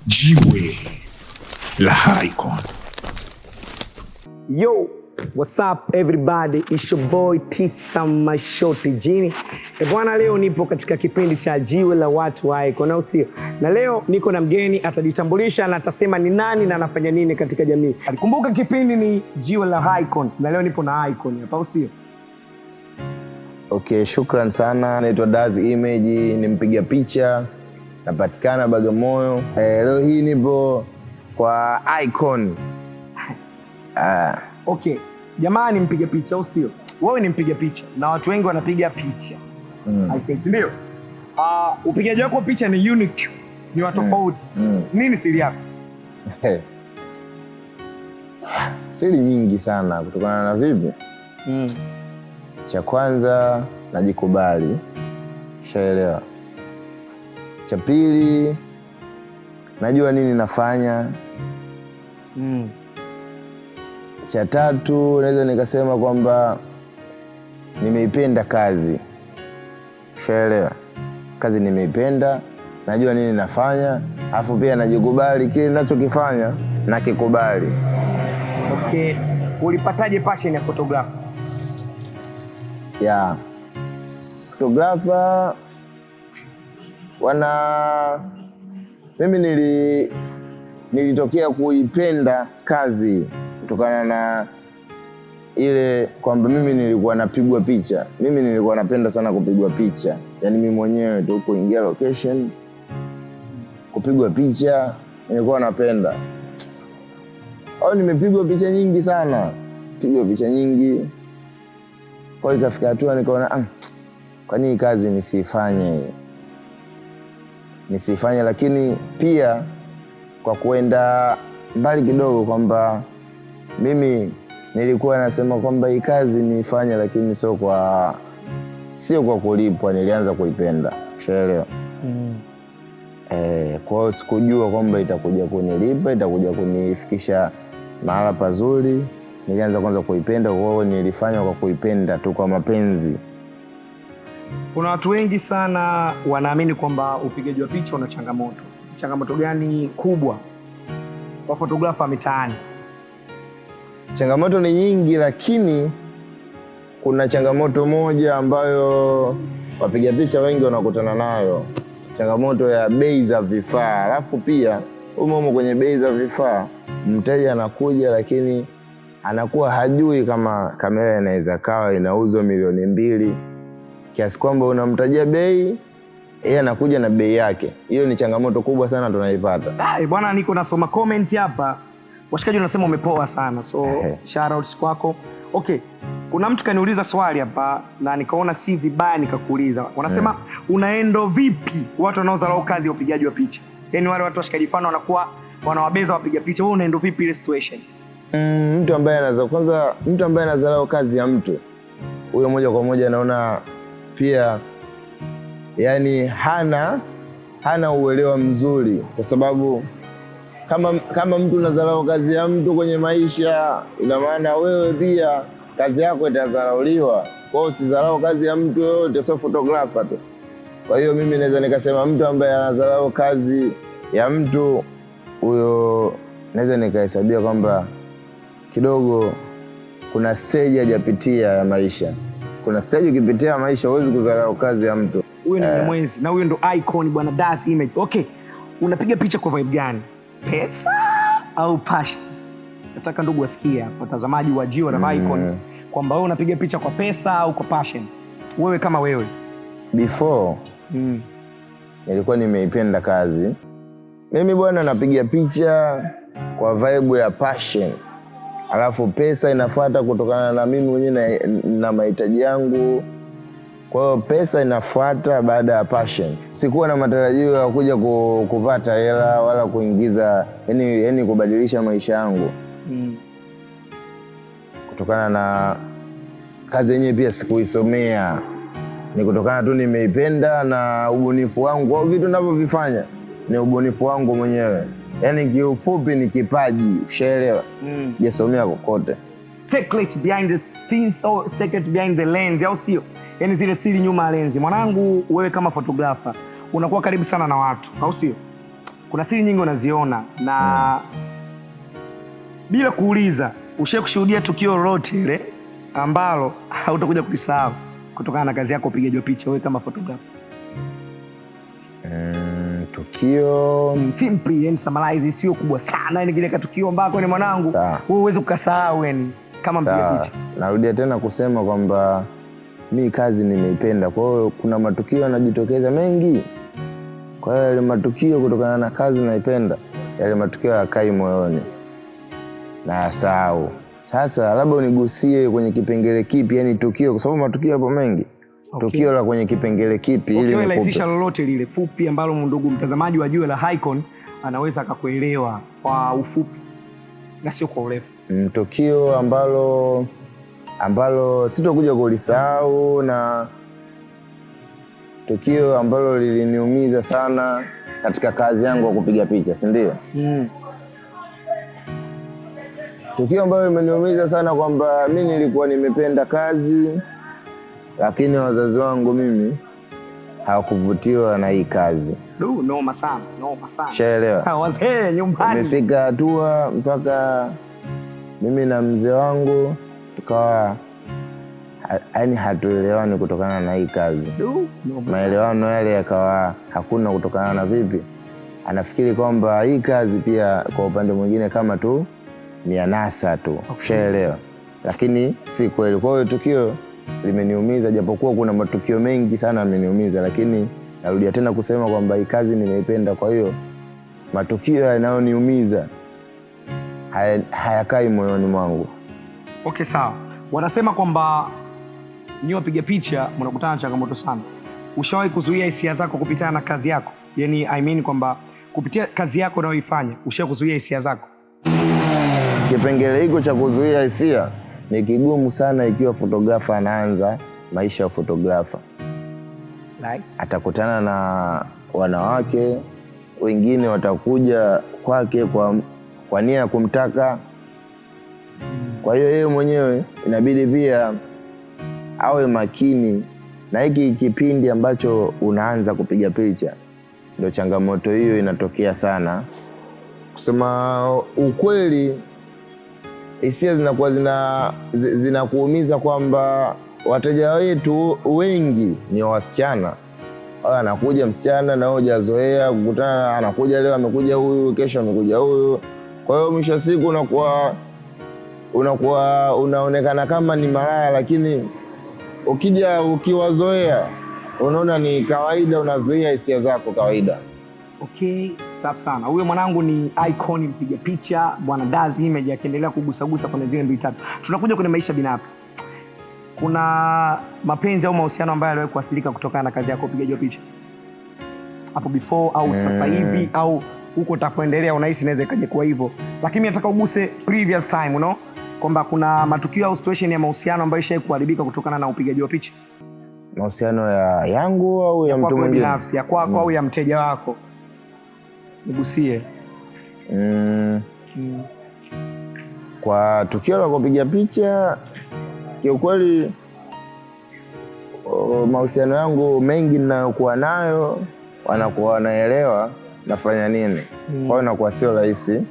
Jiwe la Icon. Yo, what's up everybody? It's your boy Tisa Mashoti Jini. Bwana, leo nipo katika kipindi cha Jiwe la watu wa Icon, au sio? Na leo niko na mgeni, atajitambulisha na atasema ni nani na anafanya nini katika jamii. Kumbuka kipindi ni Jiwe la Icon na leo nipo na Icon hapa, au sio? Okay, shukran sana. Naitwa Daz Image, ni mpiga picha, napatikana Bagamoyo. Leo hii nipo kwa Icon. Okay, jamaa ni mpiga picha, au sio? Wewe ni mpiga picha na watu wengi wanapiga picha. I said, ndio. Upigaji wako picha ni unique, ni wa tofauti. Nini siri yako? Siri nyingi sana, kutokana na vipi? Cha kwanza, najikubali. Shaelewa. Cha pili, najua nini nafanya. Cha tatu, naweza nikasema kwamba nimeipenda kazi. Shaelewa. Kazi nimeipenda, najua nini nafanya, alafu pia najikubali kile ninachokifanya na kikubali. Okay. Ulipataje passion ya photography? Ya. Photographer mimi nilitokea kuipenda kazi kutokana na ile kwamba mimi nilikuwa napigwa picha. Mimi nilikuwa napenda sana kupigwa picha. Yaani mimi mwenyewe tu kuingia location kupigwa picha nilikuwa napenda. Nimepigwa picha nyingi sana. Pigwa picha nyingi. Kwa hiyo ikafika hatua nikaona kwa nini kazi nisifanye, lakini pia kwa kuenda mbali kidogo kwamba mimi nilikuwa nasema kwamba hii kazi nifanye, lakini sio kwa kulipwa. Nilianza kuipenda. Ushaelewa? Kwa hiyo sikujua kwamba itakuja kunilipa, itakuja kunifikisha mahala pazuri. Nilianza kwanza kuipenda, kwa hiyo nilifanya kwa kuipenda tu, kwa mapenzi. Kuna watu wengi sana wanaamini kwamba upigaji wa picha una changamoto. Changamoto gani kubwa kwa photographer mitaani? Changamoto ni nyingi, lakini kuna changamoto moja ambayo wapiga picha wengi wanakutana nayo. Changamoto ya bei za vifaa. Alafu pia umo kwenye bei za vifaa, mteja anakuja lakini anakuwa hajui kama kamera inaweza kawa inauzwa $2,000,000, kiasi kwamba unamtajia bei, yeye anakuja na bei yake. Hiyo ni changamoto kubwa sana tunaipata. Bwana, niko nasoma comment hapa. Washikaji wanasema umepoa sana. So shout out kwako. Okay. Kuna mtu kaniuliza swali hapa na nikaona si vibaya nikakuuliza. Wanasema unaendo vipi watu wanaodharau kazi ya upigaji wa picha? Yaani wale watu washikaji fano wanakuwa wanawabeza wapiga picha. Wewe unaendo vipi ile situation? Mtu ambaye anadharau kazi ya mtu, huyo moja kwa moja naona pia yani hana uelewa mzuri, kwa sababu kama mtu unadharau kazi ya mtu kwenye maisha, ina maana wewe pia kazi yako itadharauliwa. Kwa hiyo usidharau kazi ya mtu yoyote, sio photographer tu. Kwa hiyo mimi naweza nikasema mtu ambaye anadharau kazi ya mtu, huyo naweza nikahesabia kwamba kidogo kuna stage hajapitia ya maisha. Kuna stage ukipitia maisha huwezi kudharau kazi ya mtu. Huyo ni mwenzi na huyo ndo Icon, bwana Daz Image. Okay. Unapiga picha kwa vibe gani? Pesa au passion? Nataka ndugu wasikia, watazamaji wa Jiwe la Icon, kwamba wewe unapiga picha kwa pesa au kwa passion. Wewe kama wewe. Before nilikuwa nimeipenda kazi. Mimi bwana napiga picha kwa vibe ya passion. Alafu pesa inafuata kutokana na mimi mwenyewe na mahitaji yangu. Kwa hiyo pesa inafuata baada ya passion. Sikuwa na matarajio ya kuja kupata hela wala kuingiza, yani kubadilisha maisha yangu. Kutokana na kazi yenyewe pia sikuisomea. Ni kutokana tu nimeipenda na ubunifu wangu. Kwa vitu ninavyovifanya ni ubunifu wangu mwenyewe. Yaani kiufupi ni kipaji. Ushaelewa? Sijasomea kokote. Secret behind the scenes or secret behind the lens, au sio? Yaani zile siri nyuma ya lenzi. Mwanangu, wewe kama photographer unakuwa karibu sana na watu, au sio? kuna siri nyingi unaziona na bila kuuliza, ushawahi kushuhudia tukio lolote ile ambalo hautakuja kulisahau kutokana na kazi yako upigaji wa picha wewe kama photographer? Tukio simple, yani summarize, sio kubwa sana, yani kile tukio ambako ni mwanangu wewe uweze ukasahau yani kama mpiga picha. Narudia tena kusema kwamba mimi kazi nimeipenda, kwa hiyo kuna matukio yanajitokeza mengi. Kwa hiyo yale matukio kutokana na kazi naipenda, yale matukio yakai moyoni na sahau. Sasa labda unigusie kwenye kipengele kipi, yani tukio, kwa sababu matukio yapo mengi. Tukio la kwenye kipengele kipi ili nikupe lolote lile fupi ambalo ndugu mtazamaji wa Jiwe la Icon anaweza akakuelewa kwa ufupi na sio kwa urefu. Tukio ambalo sitokuja kulisahau, na tukio ambalo liliniumiza sana katika kazi yangu ya kupiga picha, si ndio? Tukio ambalo limeniumiza sana kwamba mimi nilikuwa nimependa kazi, lakini wazazi wangu mimi hawakuvutiwa na hii kazi. Noma sana, noma sana. Shaelewa. Wazee nyumbani. Imefika hatua mpaka mimi na mzee wangu tukawa yaani hatuelewani kutokana na hii kazi. Maelewano yale yakawa hakuna kutokana na vipi? Anafikiri kwamba hii kazi pia kwa upande mwingine kama tu ni anasa tu. Shaelewa. Lakini si kweli. Kwa hiyo tukio limeniumiza, japokuwa kuna matukio mengi sana yameniumiza, lakini narudia tena kusema kwamba hii kazi nimeipenda. Kwa hiyo matukio yanayoniumiza hayakai moyoni mwangu. Okay, sawa. Wanasema kwamba nyinyi wapiga picha mnakutana na changamoto sana. Ushawahi kuzuia hisia zako kupitana na kazi yako? Yaani I mean kwamba kupitia kazi yako unayoifanya ushawahi kuzuia hisia zako? Kipengele hiko cha kuzuia hisia ni kigumu sana ikiwa fotografa anaanza maisha ya fotografa. Nice. Atakutana na wanawake wengine, watakuja kwake kwa nia ya kumtaka. Kwa hiyo yeye mwenyewe inabidi pia awe makini na hiki kipindi ambacho unaanza kupiga picha. Ndio changamoto hiyo inatokea sana. Kusema ukweli, hisia zinakuwa zinakuumiza kwamba wateja wetu wengi ni wasichana. Anakuja msichana na hujazoea kukutana, anakuja leo amekuja huyu, kesho amekuja huyu. Kwa hiyo mwisho siku unaonekana kama ni malaya, lakini ukija ukiwazoea unaona ni kawaida, unazoea hisia zako kawaida. Okay, safi sana. Huyo mwanangu ni Icon mpiga picha, bwana Dazi Image, akiendelea kugusagusa kwenye zile 2-3. Tunakuja kwenye maisha binafsi. Kuna mapenzi au mahusiano ambayo yaliwahi kuasilika kutokana na kazi yako upigaji wa picha? Hapo before au sasa hivi au huko utapoendelea unahisi inaweza ikaje kwa hivyo? Lakini nataka uguse previous time, kwamba kuna matukio au situation ya mahusiano ambayo ishawahi kuharibika kutokana na upigaji wa picha. Mahusiano yangu au ya mtu mwingine? Binafsi, ya kwako au ya mteja wako. Nigusie. Kwa tukio la kupiga picha, kiukweli mahusiano yangu mengi ninayokuwa nayo wanakuwa wanaelewa nafanya nini. Kwa hiyo inakuwa sio rahisi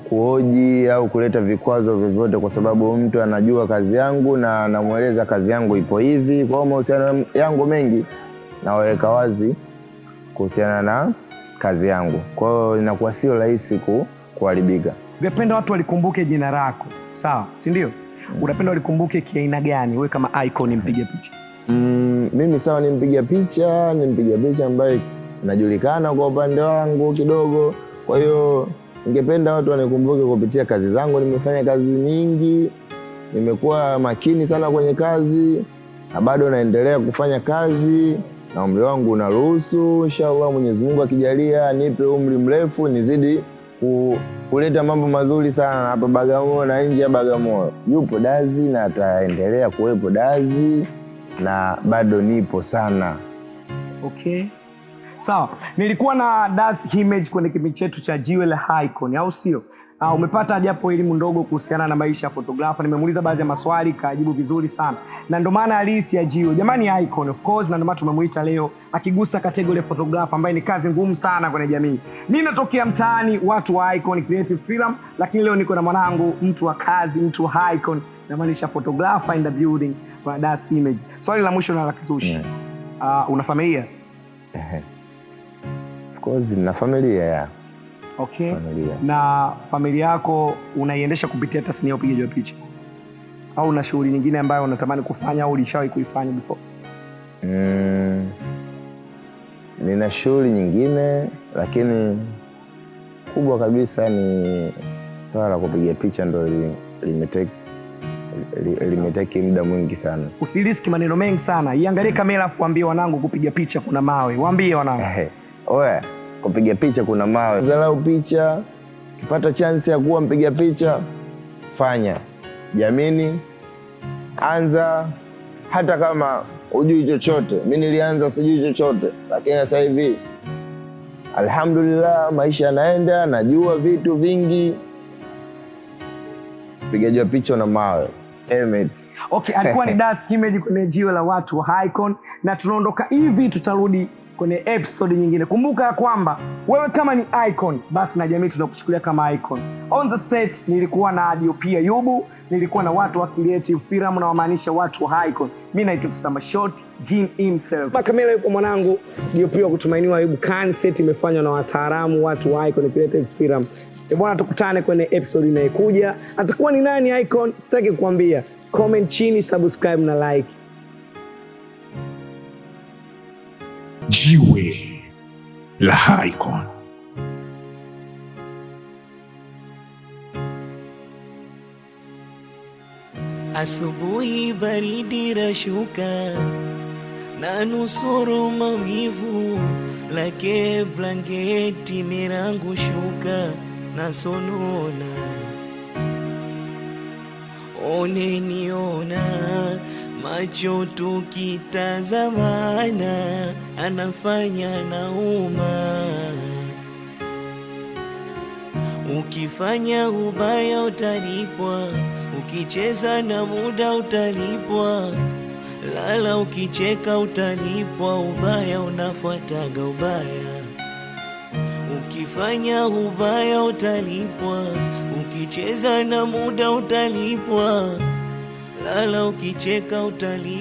kuhoji au kuleta vikwazo vyovyote, kwa sababu mtu anajua kazi yangu na namueleza kazi yangu ipo hivi. Kwa hiyo mahusiano yangu mengi naweka wazi kuhusiana na kazi yangu. Kwa hiyo inakuwa sio rahisi kuharibika. Ungependa watu walikumbuke jina lako, sawa, si ndio? Unapenda walikumbuke kiaina gani wewe kama Icon mpiga picha? Mimi sawa, ni mpiga picha ambaye najulikana kwa upande wangu kidogo. Kwa hiyo ningependa watu wanikumbuke kupitia kazi zangu. Nimefanya kazi nyingi, nimekuwa makini sana kwenye kazi na bado naendelea kufanya kazi, na umri wangu unaruhusu. Inshallah Mwenyezi Mungu akijalia nipe umri mrefu nizidi kuleta mambo mazuri sana hapa Bagamoyo na nje ya Bagamoyo. Yupo Dazi na ataendelea kuwepo Dazi na bado nipo sana. Okay. Sawa. Nilikuwa na Dazi Image kwenye kipindi chetu cha Jiwe la Icon, au sio? umepata japo elimu ndogo kuhusiana na maisha ya photographer. Nimemuuliza baadhi ya maswali kajibu vizuri sana, na ndio maana halisi ya Jiwe jamani icon of course, na ndio maana tumemuita leo akigusa category ya photographer ambaye ni kazi ngumu sana kwenye jamii. Mimi natokea mtaani, watu wa icon creative film, lakini leo niko na mwanangu, mtu wa kazi, mtu wa icon, na maanisha photographer in the building kwa Das Image. Swali la mwisho na la kizushi, una familia? Of course na familia ya. Okay. Familia. Na familia yako unaiendesha kupitia tasnia ya upigaji wa picha, au una shughuli nyingine ambayo unatamani kufanya au ulishawahi kuifanya before? Nina shughuli nyingine, lakini kubwa kabisa ni swala la kupiga picha, ndo limeteki muda mwingi sana. Usiriski maneno mengi sana, iangalie kamera afu waambie wanangu kupiga picha kuna mawe. Waambie wanangu. Oe, kupiga picha kuna mawe. Zalau picha, ukipata chance ya kuwa mpiga picha, fanya. Jamini, anza, hata kama hujui chochote. Mimi nilianza sijui chochote, lakini sasa hivi alhamdulillah maisha yanaenda, najua vitu vingi. Upigaji wa picha na mawe. Okay, alikuwa ni Das Image kwenye Jiwe la watu wa icon, na tunaondoka hivi, tutarudi kwenye episode nyingine. Kumbuka ya kwamba wewe kama ni icon, basi na jamii tunakuchukulia kama icon. On the set nilikuwa na DOP Ayubu, nilikuwa na watu wa creative film na wamaanisha watu wa icon. Mimi naitwa Tsama Short, Jin himself. Kamera yupo mwanangu DOP wa kutumainiwa Ayubu Khan. Set imefanywa na wataalamu, watu wa icon creative film. Bwana, tukutane kwenye episode inayokuja. Atakuwa ni nani icon? Sitaki kukuambia. Comment chini, subscribe na like. Jiwe la icon. Asubuhi baridi rashuka, na nusuru maumivu, lake blanketi mirangu shuka na sonona. Oneniona macho tukitazamana, anafanya nauma. Ukifanya ubaya utalipwa, ukicheza na muda utalipwa. Lala ukicheka utalipwa, ubaya unafuataga ubaya. Ukifanya ubaya utalipwa, ukicheza na muda utalipwa. Lala ukicheka utalipwa.